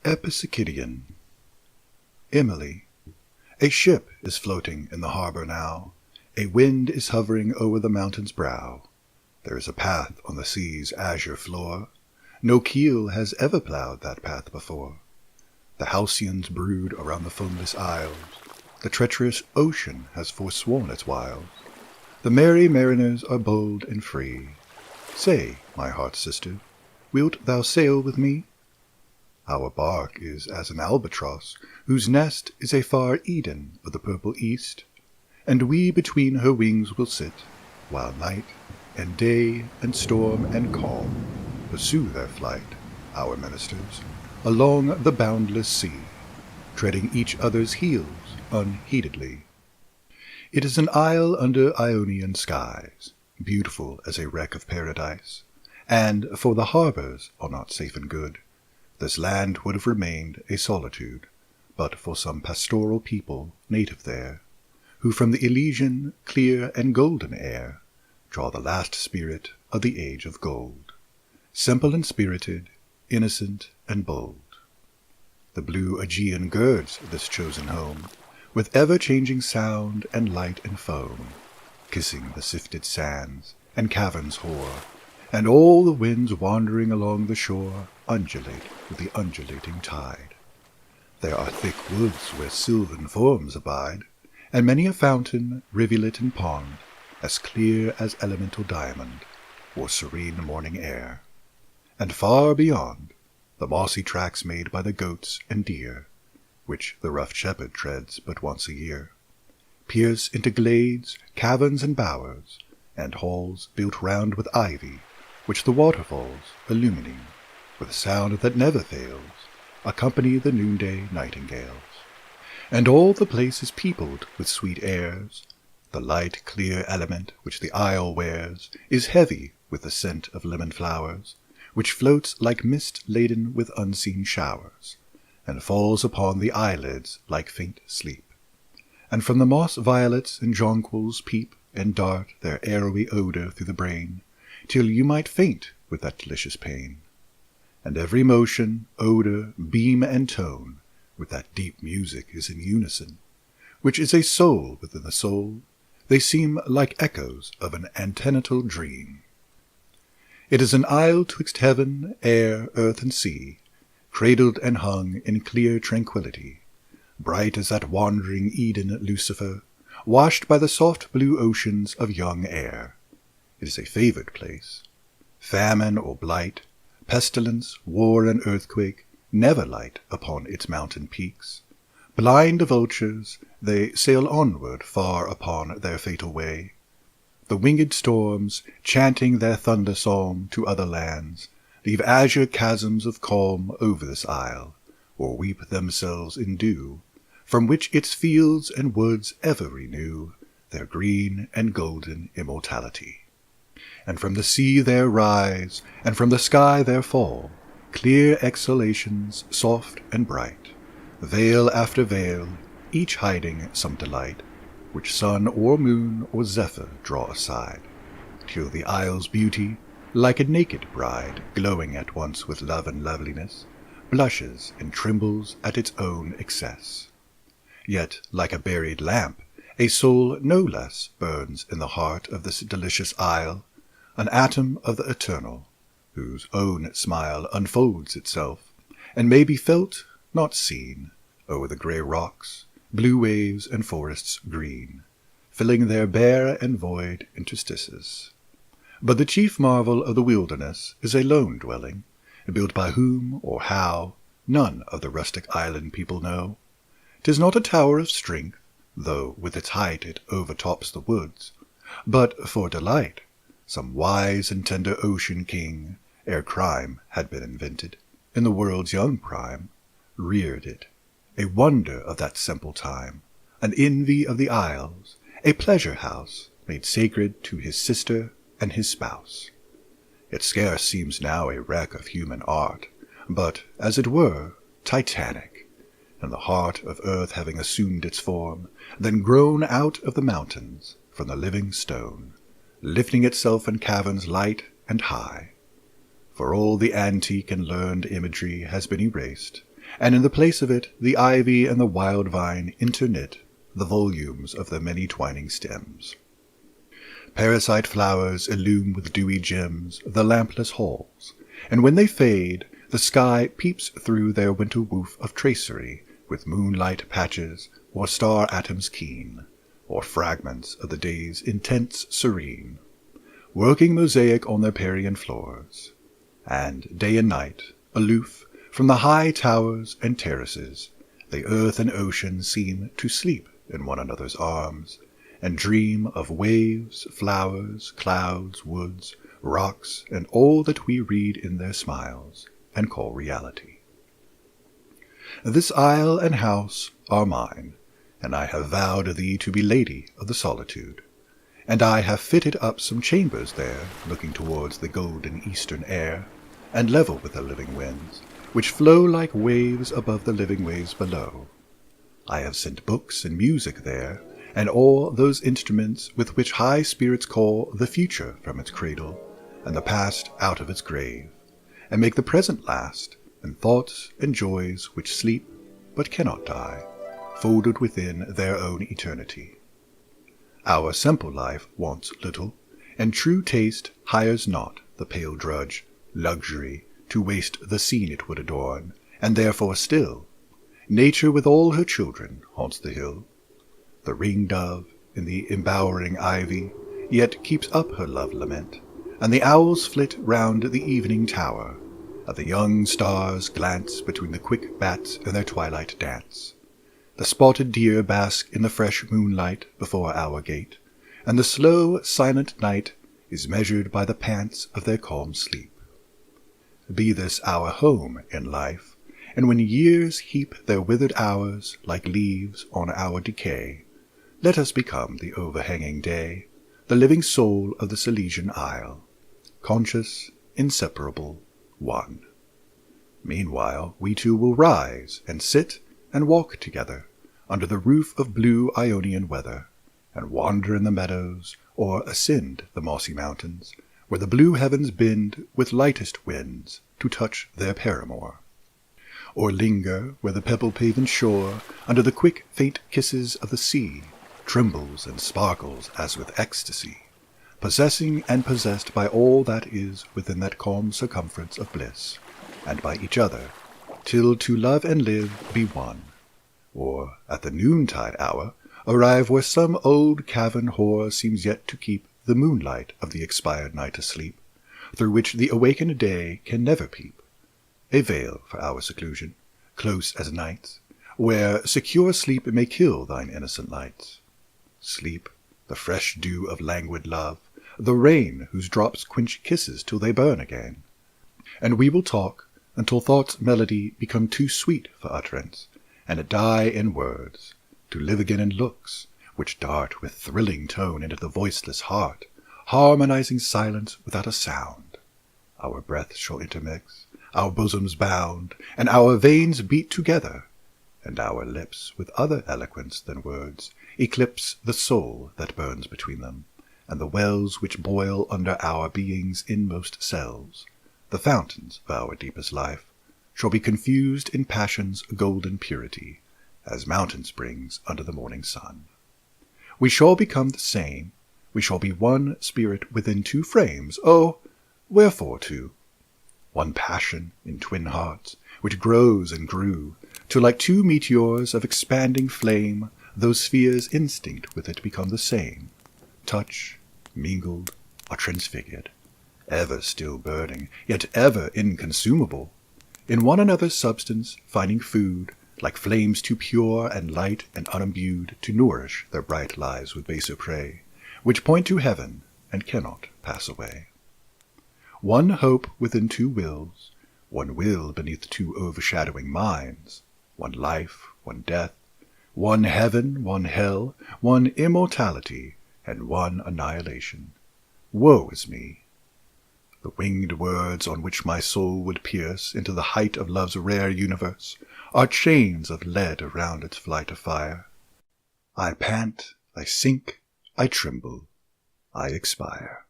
Epipsychidion. Emily. A ship is floating in the harbour now. A wind is hovering over the mountain's brow. There is a path on the sea's azure floor. No keel has ever ploughed that path before. The halcyons brood around the foamless isles. The treacherous ocean has forsworn its wiles. The merry mariners are bold and free. Say, my heart's sister, wilt thou sail with me? Our bark is as an albatross, whose nest is a far Eden of the purple east, and we between her wings will sit, while night and day and storm and calm pursue their flight, our ministers, along the boundless sea, treading each other's heels unheededly. It is an isle under Ionian skies, beautiful as a wreck of paradise, and for the harbours are not safe and good, this land would have remained a solitude, but for some pastoral people native there, who from the Elysian, clear and golden air draw the last spirit of the age of gold, simple and spirited, innocent and bold. The blue Aegean girds this chosen home, with ever-changing sound and light and foam, kissing the sifted sands and caverns hoar, and all the winds wandering along the shore undulate with the undulating tide. There are thick woods where sylvan forms abide, and many a fountain, rivulet, and pond, as clear as elemental diamond, or serene morning air. And far beyond, the mossy tracks made by the goats and deer, which the rough shepherd treads but once a year, pierce into glades, caverns, and bowers, and halls built round with ivy, which the waterfalls, illumining, with sound that never fails, accompany the noonday nightingales. And all the place is peopled with sweet airs. The light, clear element which the isle wears is heavy with the scent of lemon flowers, which floats like mist laden with unseen showers, and falls upon the eyelids like faint sleep. And from the moss violets and jonquils peep and dart their arrowy odour through the brain, till you might faint with that delicious pain. And every motion, odour, beam, and tone with that deep music is in unison, which is a soul within the soul. They seem like echoes of an antenatal dream. It is an isle twixt heaven, air, earth, and sea, cradled and hung in clear tranquillity, bright as that wandering Eden Lucifer, washed by the soft blue oceans of young air. It is a favoured place. Famine or blight, pestilence, war, and earthquake never light upon its mountain peaks. Blind vultures, they sail onward far upon their fatal way. The winged storms, chanting their thunder psalm to other lands, leave azure chasms of calm over this isle, or weep themselves in dew, from which its fields and woods ever renew their green and golden immortality. And from the sea there rise, and from the sky there fall, clear exhalations soft and bright, veil after veil, each hiding some delight, which sun or moon or zephyr draw aside, till the isle's beauty, like a naked bride glowing at once with love and loveliness, blushes and trembles at its own excess. Yet, like a buried lamp, a soul no less burns in the heart of this delicious isle, an atom of the eternal, whose own smile unfolds itself, and may be felt, not seen, o'er the grey rocks, blue waves, and forests green, filling their bare and void interstices. But the chief marvel of the wilderness is a lone dwelling, built by whom or how none of the rustic island people know. 'Tis not a tower of strength, though with its height it overtops the woods, but for delight some wise and tender ocean king, ere crime had been invented, in the world's young prime, reared it, a wonder of that simple time, an envy of the isles, a pleasure house made sacred to his sister and his spouse. It scarce seems now a wreck of human art, but, as it were, titanic, and the heart of earth having assumed its form, then grown out of the mountains from the living stone, lifting itself in caverns light and high. For all the antique and learned imagery has been erased, and in the place of it the ivy and the wild vine interknit the volumes of their many twining stems. Parasite flowers illume with dewy gems the lampless halls, and when they fade, the sky peeps through their winter woof of tracery with moonlight patches or star atoms keen, or fragments of the day's intense serene, working mosaic on their Parian floors, and day and night, aloof from the high towers and terraces, the earth and ocean seem to sleep in one another's arms, and dream of waves, flowers, clouds, woods, rocks, and all that we read in their smiles, and call reality. This isle and house are mine, and I have vowed thee to be lady of the solitude, and I have fitted up some chambers there, looking towards the golden eastern air, and level with the living winds, which flow like waves above the living waves below. I have sent books and music there, and all those instruments with which high spirits call the future from its cradle, and the past out of its grave, and make the present last, and thoughts and joys which sleep but cannot die, folded within their own eternity. Our simple life wants little, and true taste hires not the pale drudge, luxury, to waste the scene it would adorn, and therefore still, nature with all her children haunts the hill. The ring-dove in the embowering ivy yet keeps up her love-lament, and the owls flit round the evening tower, and the young stars glance between the quick bats in their twilight dance. The spotted deer bask in the fresh moonlight before our gate, and the slow, silent night is measured by the pants of their calm sleep. Be this our home in life, and when years heap their withered hours like leaves on our decay, let us become the overhanging day, the living soul of the Silesian isle, conscious, inseparable, one. Meanwhile we two will rise, and sit and walk together, under the roof of blue Ionian weather, and wander in the meadows, or ascend the mossy mountains, where the blue heavens bend with lightest winds to touch their paramour, or linger where the pebble-paven shore, under the quick, faint kisses of the sea, trembles and sparkles as with ecstasy, possessing and possessed by all that is within that calm circumference of bliss, and by each other, till to love and live be one, or, at the noontide hour, arrive where some old cavern hoar seems yet to keep the moonlight of the expired night asleep, through which the awakened day can never peep, a veil for our seclusion, close as night's, where secure sleep may kill thine innocent lights. Sleep, the fresh dew of languid love, the rain whose drops quench kisses till they burn again. And we will talk until thought's melody become too sweet for utterance, and die in words, to live again in looks, which dart with thrilling tone into the voiceless heart, harmonizing silence without a sound. Our breath shall intermix, our bosoms bound, and our veins beat together, and our lips with other eloquence than words eclipse the soul that burns between them, and the wells which boil under our being's inmost cells, the fountains of our deepest life, shall be confused in passion's golden purity, as mountain springs under the morning sun. We shall become the same, we shall be one spirit within two frames. Oh, wherefore two? One passion in twin hearts, which grows and grew, till like two meteors of expanding flame, those spheres instinct with it become the same, touch, mingled, are transfigured, ever still burning, yet ever inconsumable, in one another's substance finding food, like flames too pure and light and unimbued to nourish their bright lives with baser prey, which point to heaven and cannot pass away. One hope within two wills, one will beneath two overshadowing minds, one life, one death, one heaven, one hell, one immortality, and one annihilation. Woe is me! The winged words on which my soul would pierce into the height of love's rare universe are chains of lead around its flight of fire. I pant, I sink, I tremble, I expire.